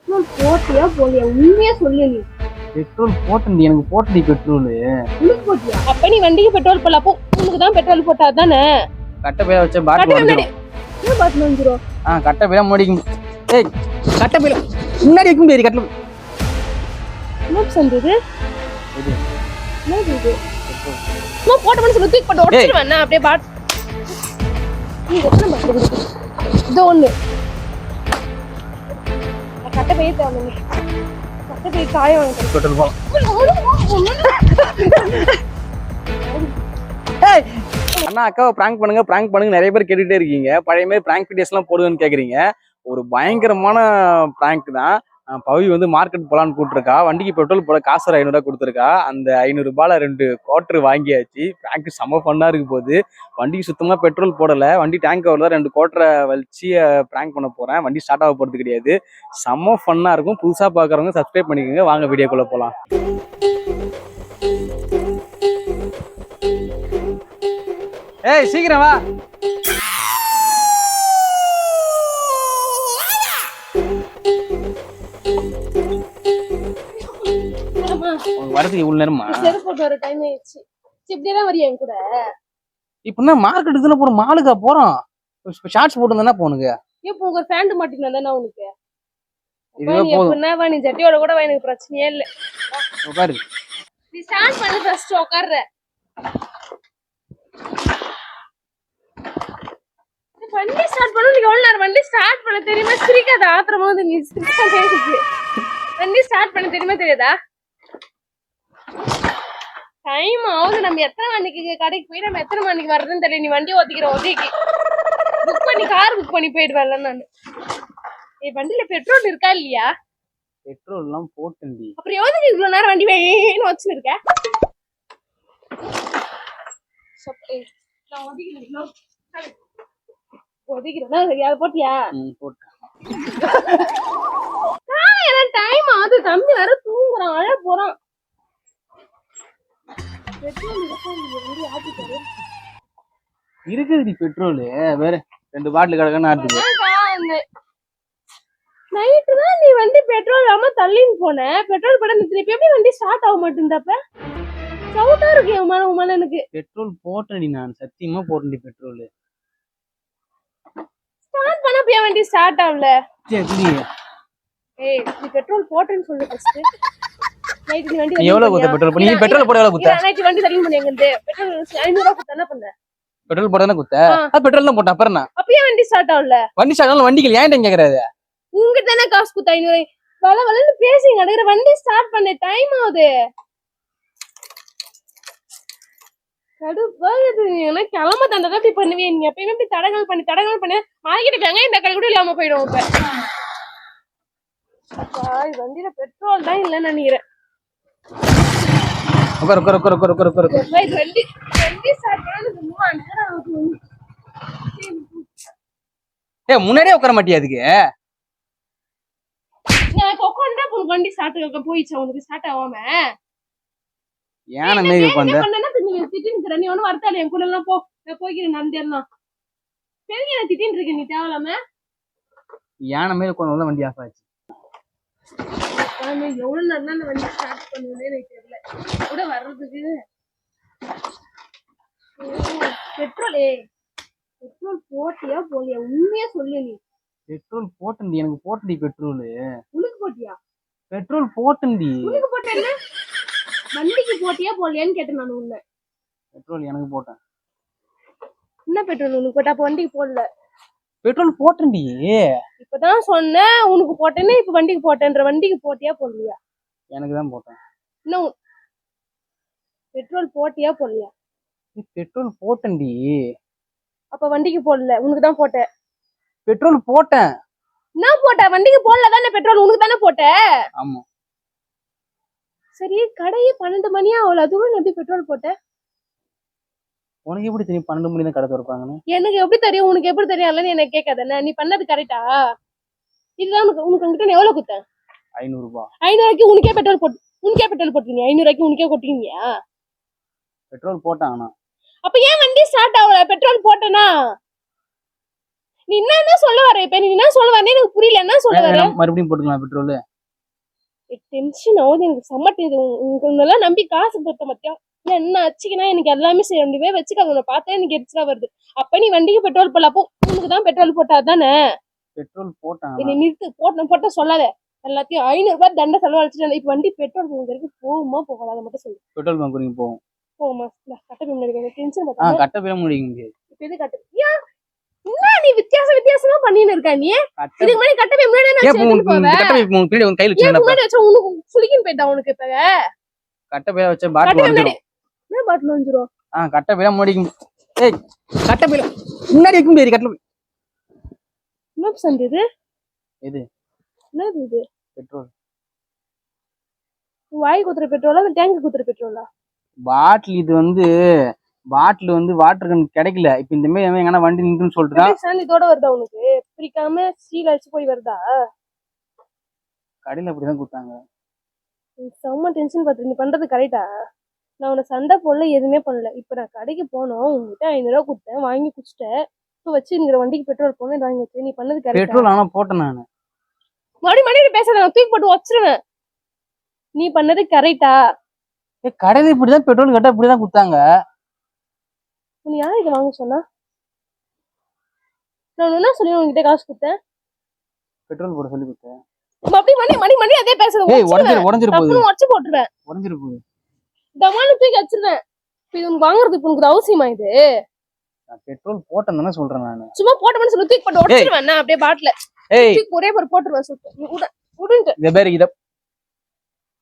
Petrol போட்டியா போலியா உண்மையா சொல்லு நீ. பெட்ரோல் போட்டண்டி, எனக்கு போட்டடி பெட்ரோல். உனக்கு போட்டியா? அப்ப நீ வண்டிக்கு பெட்ரோல் போடல, அப்போ உனக்கு தான் பெட்ரோல் போட்டா தானே. கட்ட பையில வச்ச பாட்டில் வந்துரும். என்ன பாட்டில் வந்துரும்? கட்ட பையில மூடிக்கும். ஏய், கட்ட பையில முன்னாடி வைக்கும் பேரி கட்டல. என்ன சந்தது இது? என்ன இது? நான் போட்ட மனசு தூக்கி போட்டு உடைச்சிடுவேன் நான் அப்படியே பாட். நீ எத்தனை பாட்டில் இருக்கு? இது ஒண்ணு. கட்ட பைய தேவை. கட்ட பைய காய வாங்க. பெட்ரோல் போலாம். அண்ணா அக்காவை பிராங்க் பண்ணுங்க நிறைய பேர் கேட்டுட்டே இருக்கீங்க. பழைய மாதிரி பிராங்க் வீடியோஸ் எல்லாம் போடுவேன்னு கேக்குறீங்க. ஒரு பயங்கரமான பிராங்க் தான். பவி வந்து மார்க்கெட் போலான்னு கூப்பிட்டுருக்கா. வண்டிக்கு பெட்ரோல் போட காசு ஒரு 500 கொடுத்துருக்கா. அந்த 500 ரூபாயில 2 குவார்டர் வாங்கியாச்சு. பிராங்க் செம்ம ஃபன்னா இருக்கு போகுது. வண்டிக்கு சுத்தமா பெட்ரோல் போடல. வண்டி டேங்க் கவர்ல 2 குவார்டரை வச்சு பிராங்க் பண்ண போறேன். வண்டி ஸ்டார்ட் ஆக போறது கிடையாது. செம்ம ஃபன்னா இருக்கும். புதுசா பாக்குறவங்க சப்ஸ்கிரைப் பண்ணிக்கோங்க. வாங்க வீடியோக்குள்ள போலாம். ஏய் சீக்கிரம் வா. வரதுக்கு இவ்வளவு நேரமா? ஒரு டைம் ஆயிடுச்சு. இப்படியெல்லாம் வரியா என் கூட? இப்ப மார்க்கெட்டுக்கு தானே போறோம், மாலுக்கா போறோம். ஷார்ட்ஸ் போட்டு தானே போனுங்க. இப்போ உங்க பேண்ட் மாட்டினா தானே உனக்கு இதுவே போதும். என்னவா நீ ஜட்டியோட கூட எனக்கு பிரச்சனையே இல்ல. உட்காரு. நீ ஸ்டார்ட் பண்ணு ஃபர்ஸ்ட். உட்கார்ற. வண்டி ஸ்டார்ட் பண்ணு. நீ எவ்வளவு நேரம் வண்டி ஸ்டார்ட் பண்ண தெரியுமா? சிரிக்காத ஆத்திரமா வந்து நீ சிரிக்காதே. வண்டி ஸ்டார்ட் பண்ண தெரியுமா தெரியாதா? டைம் ஆகுது. நம்ம எத்தனை மணிக்கு கடைக்கு போய் நம்ம எத்தனை மணிக்கு வர்றதுன்னு தெரியல. நீ வண்டி ஓட்டிக்கிற ஒட்டிக்கு புக் பண்ணி கார் புக் பண்ணி போயிடுவேன்ல நானு. வண்டியில பெட்ரோல் இருக்கா இல்லையா? பெட்ரோல் எல்லாம் போட்டுண்டி. அப்புறம் எவ்வளவு இவ்வளவு நேரம் வண்டி வேணும் வச்சுன்னு இருக்க? ஒதுக்கிறேன்னா அதை போட்டியா? டைம் ஆகுது. தம்பி வேற தூங்குறான், அழ போறான். இருக்குது பெட்ரோல் வேற 2 பாட்டில் கிடக்குன்னு ஆடுது. நைட்டு தான் நீ வண்டி பெட்ரோல் இல்லாம தள்ளின்னு போன. பெட்ரோல் போட திருப்பி எப்படி வண்டி ஸ்டார்ட் ஆக மாட்டேங்குதப்ப? சவுட்டா இருக்கு என் மேல. எனக்கு பெட்ரோல் போட்டேன்டி, நான் சத்தியமா போட்டேன்டி பெட்ரோல். ஸ்டார்ட் பண்ண போய் வண்டி ஸ்டார்ட் ஆகல. சரி ஏய், நீ பெட்ரோல் போட்டேன்னு சொல்லு ஃபர்ஸ்ட். நைட் நீ வண்டி எவ்வளவு குத்த பெட்ரோல் பண்ணி? பெட்ரோல் போட எவ்வளவு குத்த? நைட் வண்டி தள்ளி பண்ணி எங்க பெட்ரோல் 500 ரூபாய் குத்த என்ன பண்ண? பெட்ரோல் போட தான குத்த. பெட்ரோல் தான் போட்டேன். அப்புறம் அப்பயே வண்டி ஸ்டார்ட் ஆகல. வண்டி ஸ்டார்ட் ஆகல. வண்டிக்கு ஏன்டா கேக்குறாரு? உங்க தானே காசு குத்த 500. வளவளன்னு பேசிங்க நடக்கிற. வண்டி ஸ்டார்ட் பண்ண டைம் ஆகுது. கடுப்பா இது. எனக்கு கிளம்ப தந்ததா இப்படி பண்ணுவேன். நீங்க எப்பயுமே இப்படி தடங்கள் பண்ணி மார்க்கெட் வெங்காயம் இந்த கடை கூட இல்லாம போயிடும். இப்ப வண்டியில பெட்ரோல் தான் இல்லைன்னு நினைக்கிறேன். முன்னாடியே உட்கார மாட்டியா? அதுக்கு வண்டி ஸ்டார்ட் போயிடுச்சு. உனக்கு ஸ்டார்ட் ஆகாம ஏன் மாரி உட்கார்ந்த? திட்டின்னு நீ ஒன்னும் வரத்தால என் கூட எல்லாம் போ. நான் போய்க்கிறேன். நந்தெல்லாம் பெரிய திட்டின்னு இருக்க. நீ தேவலாம யானை மாரி உட்கார்ந்து வண்டி ஆஃப் ஆச்சு. எவ்வளவு நேரம் அந்த வண்டி ஸ்டார்ட் பண்ணுவேன்னு எனக்கு தெரியல. கூட வர்றதுக்கு பெட்ரோல் போட்டியா போலியா உண்மையா சொல்லு நீ. பெட்ரோல் போட்டண்டி, எனக்கு போட்டடி பெட்ரோல். உனக்கு போட்டியா? பெட்ரோல் போட்டண்டி. உனக்கு போட்டேன்னா வண்டிக்கு போட்டியா போலியான்னு கேட்டேன் நான் உன்ன. பெட்ரோல் எனக்கு போட்டேன். என்ன பெட்ரோல் உனக்கு போட்டா? அப்ப வண்டிக்கு போடல. பெட்ரோல் போட்டண்டி. இப்பதான் சொன்னேன் உனக்கு போட்டேன்னு. இப்ப வண்டிக்கு போட்டேன்ற. வண்டிக்கு போட்டியா போடலையா? எனக்கு தான் போட்டேன். இன்னும் பெட்ரோல் போட்டியா போடலையா? பெட்ரோல் போட்டண்டி. அப்ப வண்டிக்கு போடல. உனக்கு தான் போட்டேன். பெட்ரோல் போட்டேன். நான் போட்டேன். வண்டிக்கு போடல தானே பெட்ரோல். உனக்கு தானே போட்டேன். ஆமா. சரி, கடையே 12 மணியா அவ்வளவு அதுவும் எப்படி பெட்ரோல் போட்டேன்? உனக்கு எப்படி தெரியும் 12 மணி தான் கடை திறப்பாங்கன்னு? எனக்கு எப்படி தெரியும்? உனக்கு எப்படி தெரியும்? எனக்கு கேட்காத. நீ பண்ணது கரெக்டா? இதுதான் உனக்கு எவ்வளவு குத்தேன்? 500 ரூபாய். 500 ரூபாய்க்கு உனக்கே பெட்ரோல் போட்டீங்க. 500 ரூபாய்க்கு உனக்கே கொட்டீங்க. பெட்ரோல் போட்டாங்கண்ணா. அப்ப ஏன் வண்டி ஸ்டார்ட் ஆகல? பெட்ரோல் போட்டேனா? நீ என்ன சொல்ல வர இப்ப? நீ என்ன சொல்ல வரேன்னு எனக்கு புரியல. என்ன சொல்ல வர? மறுபடியும் போட்டுக்கலாம் பெட்ரோல். டென்ஷன் ஆகுது எனக்கு. செம்ம டென்ஷன். உங்களெல்லாம் நம்பி காசு கொடுத்த மத்தியா என்ன ஆச்சுன்னா எனக்கு எல்லாமே செய்ய முடியவே வச்சுக்காங்க. உன்னை பார்த்தா எனக்கு எரிச்சலா வருது. அப்ப நீ வண்டிக்கு பெட்ரோல் போடல, அப்போ உனக்கு தான் பெட்ரோல் போட்டா தானே? பெட்ரோல் போட்டான். என்னை நிறுத்து. போட்ட சொல்லாத. எல்லாத்தையும் 500 ரூபாய் தண்டை செலவழிச்சுட்டு இப்ப வண்டி பெட்ரோல் பங்க் வரைக்கும் போகுமா போகாத? அதை மட்டும் சொல்லு. பெட்ரோல் பங்க் வரைக்கும் போகும். போகுமா? கட்ட போய் முன்னாடி டென்ஷன் ஆ பார்த்தா கட்ட போய் முடிக்க முடியாது. இப்ப எது கட்ட? ஏன் என்ன நீ வித்தியாசமா பண்ணின்னு இருக்க? நீ இதுக்கு முன்னாடி கட்ட போய் முன்னாடி நான் சேர்த்துட்டு போவேன். கட்ட போய் பின்னாடி உன் கையில ஏன் வச்சிருந்தா முன்னாடி வச்சா உனக்கு சுளிக்கின்னு போயிட்டா உனக்கு? இப்ப கட்ட போய் வச்ச பாட்டில் வந்துரும். என்ன பாட்டில் வந்துரும்? கட்ட போய் முடிக்க. ஏய் கட்ட போய் முன்னாடி வைக்க முடியாது. கட்ட என்ன பண்றது இது? எது என்னது இது? பெட்ரோல். வாய் குத்துற பெட்ரோலா இல்ல டேங்க் குத்துற பெட்ரோலா? பாட்டில். இது வந்து பாட்டில் வந்து வாட்டர் கன் கிடைக்கல. இப்ப இந்த மாதிரி எங்கன்னா வண்டி நின்றுன்னு சொல்லிட்டு தான் இதோட வருதா உனக்கு? பிரிக்காம சீல் அடிச்சு போய் வருதா? கடையில அப்படிதான் கொடுத்தாங்க. செம்ம டென்ஷன் பார்த்து. நீ பண்றது கரெக்டா? நான் உன்னை சண்டை போடல, எதுவுமே பண்ணல. இப்ப நான் கடைக்கு போனோம், உங்ககிட்ட 500 ரூபா கொடுத்தேன், வாங்கி குடிச்சிட்டேன். இப்ப வச்சுங்கிற வண்டிக்கு பெட்ரோல் போனேன் வாங்கி வச்சு. நீ பண்ணது கரெக்டா? பெட்ரோல் ஆனா போட்டேன் நானு. மறுபடியும் பேசாத, நான் தூக்கி போட்டு வச்சிருவேன். நீ பண்ணது கரெக்டா? கடையில இப்படிதான் பெட்ரோல் கேட்டா இப்படிதான் கொடுத்தாங்க. உன்னை யார் இதை வாங்க சொன்னா? நான் என்ன சொல்லி உங்ககிட்ட காசு கொடுத்தேன்? பெட்ரோல் போட சொல்லி கொடுத்தேன். அப்படி மணி அதே பேசுறது. உடஞ்சிரு போகுது. உடச்சு போட்டுருவேன். உடஞ்சிரு போகுது. தமானு தூக்கி வச்சிருவேன். இது உனக்கு வாங்குறதுக்கு உனக்கு அவசியமா? இது பெட்ரோல் போட்டேன் தானே சொல்றேன் நானு. சும்மா போட்டோம்னு சொல்லி தூக்கி போட்டு உடச்சிருவேன். நான் அப்படியே பாட்டில ஒரே ஒரு போட்டுருவேன். சொல்லிட்டு உடுன்ட்டு இத பேரு இத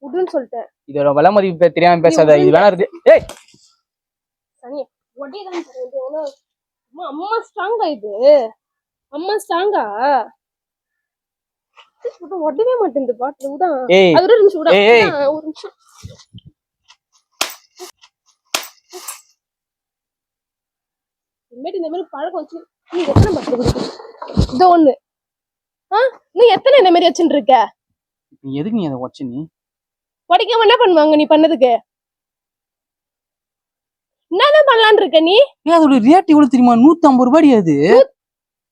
உடுன்னு சொல்லிட்டேன். இதோட விலை மதிப்பு தெரியாம பேசாத. இது வேணா இருக்கு. ஏய் சனியா ஒடிதான் தரேன். அம்மா ஸ்ட்ராங்கா? இது அம்மா ஸ்ட்ராங்கா? ஒடவே மாட்டேங்குது பாட்டில். விடா. அது ஒரு நிமிஷம் விடா. ஒரு நிமிஷம். இந்த மாதிரி பழக்கம் வச்சு நீ எத்தனை பாட்டில் குடிக்க? இதோ ஒண்ணு. நீ எத்தனை இந்த மாதிரி வச்சுட்டு இருக்க? எதுக்கு நீ அதை வச்சு நீ உடைக்காம என்ன பண்ணுவாங்க நீ பண்ணதுக்கு? என்னதான் பண்ணலான்னு இருக்க நீ? அதோட ரேட் எவ்வளவு தெரியுமா? 150 ரூபாய். அது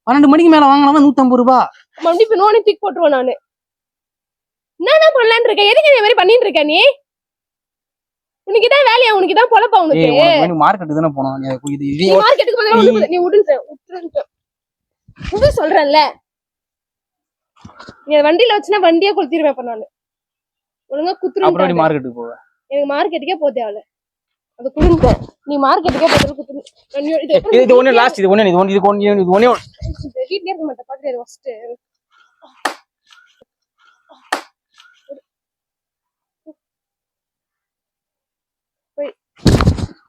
12 மணிக்கு மேல வாங்கினா 150 ரூபாய். மறுபடியும் இப்ப நோனி தூக்கி போட்டுருவேன் நானு. என்னதான் பண்ணலான்னு இருக்க? எதுக்கு இந்த மாதிரி பண்ணிட்டு இருக்க நீ? உனக்குதான் வேலையா? உனக்குதான் பொழப்பா? உனக்கு மார்க்கெட் தானே போனோம். மார்க்கெட்டுக்கு போனா நீ உடு சொல்றேன்ல. நீ வண்டியில வச்சுனா வண்டியே கொளுத்திடுவேன் இப்ப நானு. ஒழுங்கா குத்துரு. மார்க்கெட்டுக்கு போவேன். எனக்கு மார்க்கெட்டுக்கே போக தேவையில்ல. அது குடும்பம். நீ மார்க்கெட்டுக்கே போறது குத்துரு. இது ஒண்ணு லாஸ்ட். இது ஒண்ணு வீட்லயே இருக்க மாட்டேன். பாக்குறது ஃபர்ஸ்ட்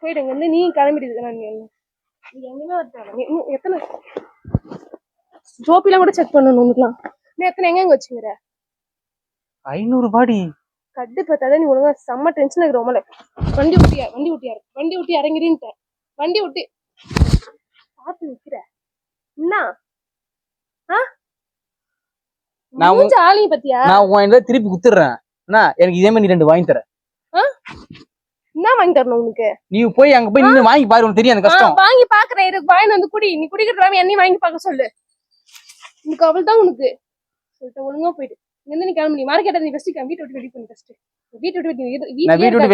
போயிடுங்க. வந்து நீ கிளம்பிட்டு நான் எங்கேயுமே வரட்டேன். எத்தனை ஜோப்பிலாம் கூட செக் பண்ணணும். உனக்குலாம் நீ எத்தனை எங்க வச்சுங்கிற? 500 ரூபாய். கட்டு பார்த்தாதான் நீ ஒழுங்கா. செம்ம டென்ஷன் ஆகுது ரொம்பல. வண்டி விட்டு இறங்கிடுன்ட்டேன். வண்டி விட்டு பார்த்து நிக்கிற என்ன? நான் ஆளையும் பத்தியா? நான் திருப்பி குத்துறேன். எனக்கு இதே மாதிரி நீ 2 வாங்கி தர. என்ன வாங்கி தரணும் உனக்கு? நீ போய் அங்க போய் நின்னு வாங்கி பாரு. உனக்கு தெரியும் அந்த கஷ்டம். வாங்கி பாக்குறேன். இதுக்கு வாங்கி வந்து குடி. நீ குடிக்கிறதுலாம் என்னையும் வாங்கி பார்க்க சொல்லு. உனக்கு அவள் தான் உனக்கு சொல்லிட்டு ஒழுங்கா போயிடு. இங்க நீ கிளம்பி மார்க்கெட்டை நீ ஃபர்ஸ்ட் வீட்டு விட்டு வெளியே பண்ணி ஃபர்ஸ்ட் வீட்டு விட்டு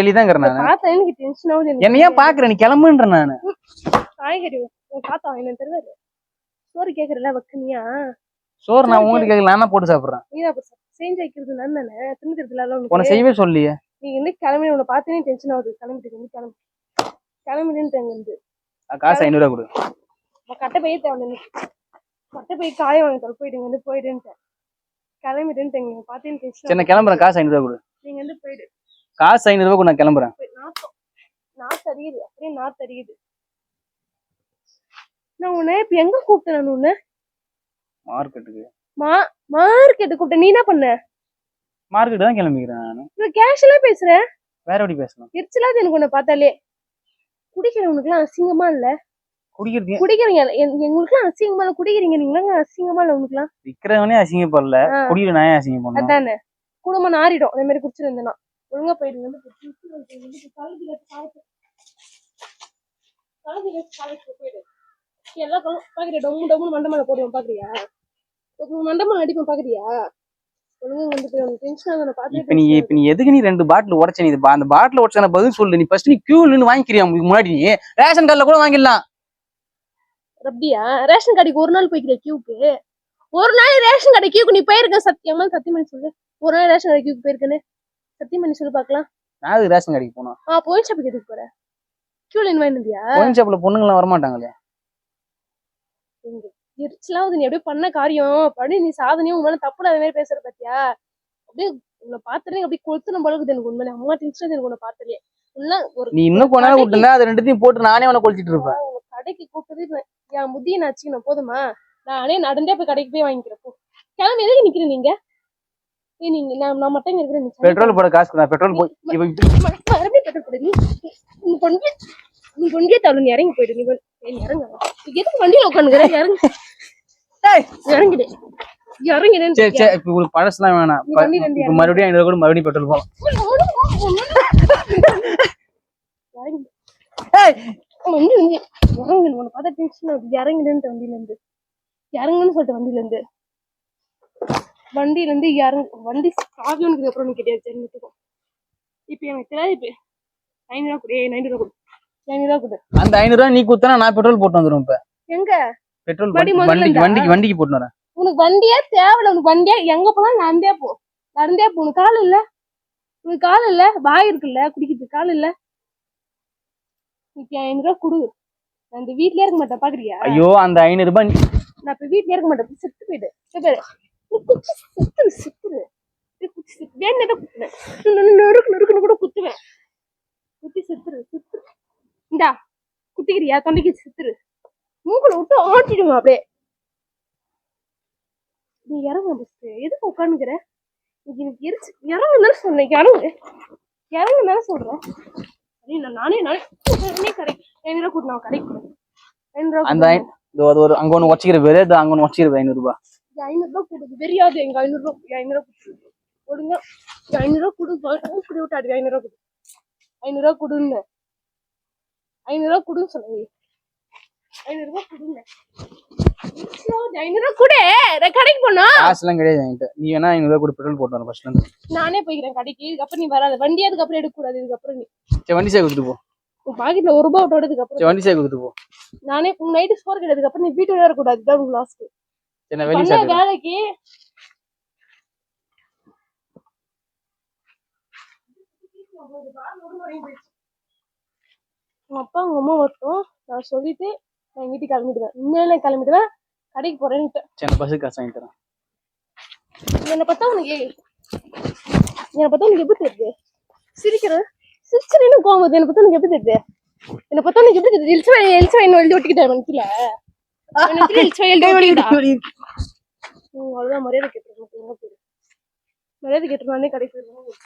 வெளியே தான் இருக்கேன். பார்த்தா எனக்கு டென்ஷன் ஆகுது. என்னையா பாக்குற? நீ கிளம்புன்ற. நானு காய்கறி பார்த்தா என்ன தெரியாது. சோறு கேக்குறல வக்கனியா? சோறு நான் உங்களுக்கு கேட்கல. நான் போட்டு சாப்பிடுறேன். நீதான் செஞ்சு வைக்கிறது நான் தானே. தின்னுக்கிறதுல உனக்கு செய்யவே சொல்லியே. நீ வந்து கிளம்பி உன்னை பார்த்தேனே டென்ஷன் ஆகுது. கிளம்பிட்டு கிளம்பிடுன்ட்டு காசு 500 ரூபாய் கொடு. கட்டை பையே தேவை. கட்டை பை காய வாங்கி போயிடுங்க. வந்து போயிடுன்ட்டு கிளம்பிடுன்ட்டு பார்த்தேன்னு டென்ஷன். சரி நான் கிளம்புறேன். காசு 500 ரூபாய் கொடு. நீங்க வந்து போயிடு. காசு 500 ரூபாய் கொடு. நான் கிளம்புறேன். நாத்து அறியுது. அப்படியே நாத்து அறியுது. நான் உன்னை இப்ப எங்க கூப்பிட்டேன்? நான் உன்னை மார்க்கெட்டுக்கு. மார்க்கெட்டு கூப்பிட்டேன். நீ என்ன பண்ண? மார்க்கெட் தான் கிளம்பிக்கிறேன். நானு கேஷுவலா பேசுறேன். வேற எப்படி பேசணும்? எரிச்சலாது எனக்கு உன்னை பார்த்தாலே. குடிக்கிறவனுக்கு எல்லாம் அசிங்கமா இல்ல? குடிக்கிறீங்க எங்களுக்குலாம் அசிங்கமா இல்ல? குடிக்கிறீங்க நீங்க அசிங்கமா இல்ல? உனக்குலாம் விக்கிறவனே அசிங்கப்படல. குடிக்கிற நானே அசிங்கம் பண்ணேன். அதானே குடும்பம் நாரிடும். அதே மாதிரி குடிச்சிருந்தேன்னா. ஒழுங்கா போயிடுங்க. போயிடு. எல்லாம் பாக்குறியா? டொம்மு டொம்முன்னு மண்டமான போடுவோம் பாக்குறியா? மண்டமான அடிப்போம் பாக்குறியா? ஒழுங்கா வந்து போய் உனக்கு டென்ஷன் ஆகுது நான் இப்ப நீ எதுக்கு நீ 2 பாட்டில் உடைச்ச? நீ அந்த பாட்டில் உடைச்ச பதில் சொல்லு. நீ ஃபர்ஸ்ட் நீ கியூ நின்னு வாங்கிக்கிறியா? முன்னாடி நீ ரேஷன் கார்டுல கூட வாங்கிடலாம். அப்படியா? ரேஷன் கடைக்கு ஒரு நாள் போய்க்கிறியா கியூக்கு? ஒரு நாள் ரேஷன் கடை கியூக்கு நீ போயிருக்க? சத்தியமா சத்தியமணி சொல்லு, ஒரு நாள் ரேஷன் கடை கியூக்கு போயிருக்கேன்னு சத்தியமணி சொல்லு பாக்கலாம். நான் ரேஷன் கடைக்கு போனோம். போயின் ஷாப்புக்கு எதுக்கு போற? கியூல நின்னு வாங்கிட்டியா? போயின் ஷாப்ல பொண்ணுங்களாம் வரமாட்டாங்களே. எரிச்சலாவது. நீ அப்படியே பண்ண காரியம் பண்ணி நீ சாதனையும் உண்மையில தப்பு இல்லாத மாதிரி பேசுற பாத்தியா? அப்படியே உன்னை பாத்துறேன் அப்படியே கொளுத்துன பழகுது எனக்கு உண்மையில. அம்மா டென்ஷன் எனக்கு உன்னை பாத்துறேன். நீ இன்னும் கொஞ்ச நேரம் விட்டுருந்தா அது ரெண்டுத்தையும் போட்டு நானே உன்னை கொளுத்திட்டு இருப்பேன். கடைக்கு கூப்பிட்டது என் முதிய நான் வச்சுக்கணும் போதுமா? நானே நடந்தே போய் கடைக்கு போய் வாங்கிக்கிறேன். கிளம்பி எதுக்கு நிக்கிறேன் நீங்க? நீங்க நான் மட்டும் இருக்கிறேன். பெட்ரோல் போட காசு நான் பெட்ரோல் போய் மறுபடியும் பெட்ரோல் போடு. நீ கொண்டே தவறு. நீ இறங்கி போயிடு. நீ இறங்க. எதுக்கு வண்டியில உட்காந்துக்கிற? இறங்கு இறங்கிடு இறங்கிடு. சரி சரி இப்ப உங்களுக்கு பழசுலாம் வேணாம். இப்ப மறுபடியும் 500 கூட மறுபடியும் பெட்ரோல் போலாம். இறங்கு. உன்னை பார்த்தா டென்ஷன் ஆகுது. இறங்கிடுன்ட்டு வண்டியில இருந்து இறங்குன்னு சொல்லிட்டு வண்டியில இருந்து இறங்கு. வண்டி சாவியோனுக்கு அப்புறம் நீ கிடையாது தெரிஞ்சுக்கோ. இப்ப எனக்கு தெரியாது. இப்ப 500 கொடு. 500 கொடு. 500 கொடு. அந்த 500 நீ குத்தனா நான் பெட்ரோல் போட்டு வந்துரும். இப்ப எங்க பெட்ரோல் வண்டிக்கு போட்டு வரேன். உனக்கு வண்டியே தேவையில்ல. உனக்கு வண்டியா எங்க போனாலும் நடந்தே போ. உனக்கு கால் இல்ல. உனக்கு கால் இல்ல. வாய் இருக்குல்ல குடிக்கிறதுக்கு கால் இல்ல. இப்ப 500 கொடு. நான் இந்த வீட்லயே இருக்க மாட்டேன் பாக்குறியா? ஐயோ அந்த 500 ரூபாய் நான் இப்ப வீட்லயே இருக்க மாட்டேன். செத்து போயிடு. செத்துரு வேணதான் குத்துவேன். நொறுக்கு கூட குத்துவேன். குத்தி செத்துரு. இந்தா குத்திக்கிறியா? தொண்டைக்கு செத்துரு. மூக்குல விட்டு ஆட்டிடுவேன் அப்படியே. நீ இறங்க. எதுக்கு உட்காந்துக்கிற? எனக்கு எரிச்சு இறங்குன்னு சொன்னேன். இறங்குன்னு சொல்றேன். நானே கடைக்கு 500 கூட்டு. நான் கடைக்கு போறேன். 500 ஒரு அங்க ஒண்ணு வச்சுக்கிற பேரு அங்க ஒண்ணு வச்சுக்கிற 500 ரூபாய். 500 ரூபாய் கொடுக்கு தெரியாது. எங்க 500 ரூபாய் 500 கொடுங்க. 500 கொடு. குடி விட்டாடு. 500 கொடு. 500 கொடுன்னு 500 கொடுன்னு சொல்லுங்க. 500 கொடுங்க. 500 கொடு. கடைக்கு போனா காசுலாம் கிடையாது என்கிட்ட. நீ வேணா 500 கொடு. பெட்ரோல் போட்டு வரேன் ஃபர்ஸ்ட்ல இருந்து. நானே போய்க்கிறேன் கடைக்கு. இதுக்கப்புறம் நீ வராத. வண்டி அதுக்கப்புறம் எடுக்க கூடாது. இதுக்கப்புறம் நீ சரி வண்டி சேர்க்க கொடுத்து போ. உன் பாக்கெட்ல 1 ரூபாய் விட்டதுக்கு அப்புறம் வண்டி சேர்க்க கொடுத்து போ. நானே நைட்டு ஸ்கோர் கிடையாதுக்கு அப்புறம் நீ வீட்டுல வரக்கூடாது. இதுதான் உங்க லாஸ்ட். என்ன வெளிய சாப்பிடு வேலைக்கு உங்க அப்பா உங்க அம்மா வரட்டும். நான் சொல்லிட்டு நான் வீட்டுக்கு கிளம்பிடுவேன். உண்மையில கிளம்பிடுவேன். கடைக்கு போறேன்ட்டு. சரி பஸ் காசு வாங்கி தரேன். என்னை பார்த்தா உனக்கு எப்படி தெரியுது? சிரிச்சுன்னு கோவம் வருது. என்னை பார்த்தா உனக்கு எப்படி தெரியுது? என்னை பார்த்தா உனக்கு எப்படி தெரியுது? எலிச்சு என்ன எழுதி ஒட்டிக்கிட்டேன் மனசுல. அவ்வளவுதான். மரியாதை கேட்டுருக்கேன். மரியாதை கேட்டுருந்தானே கடைக்கு போயிருவேன்.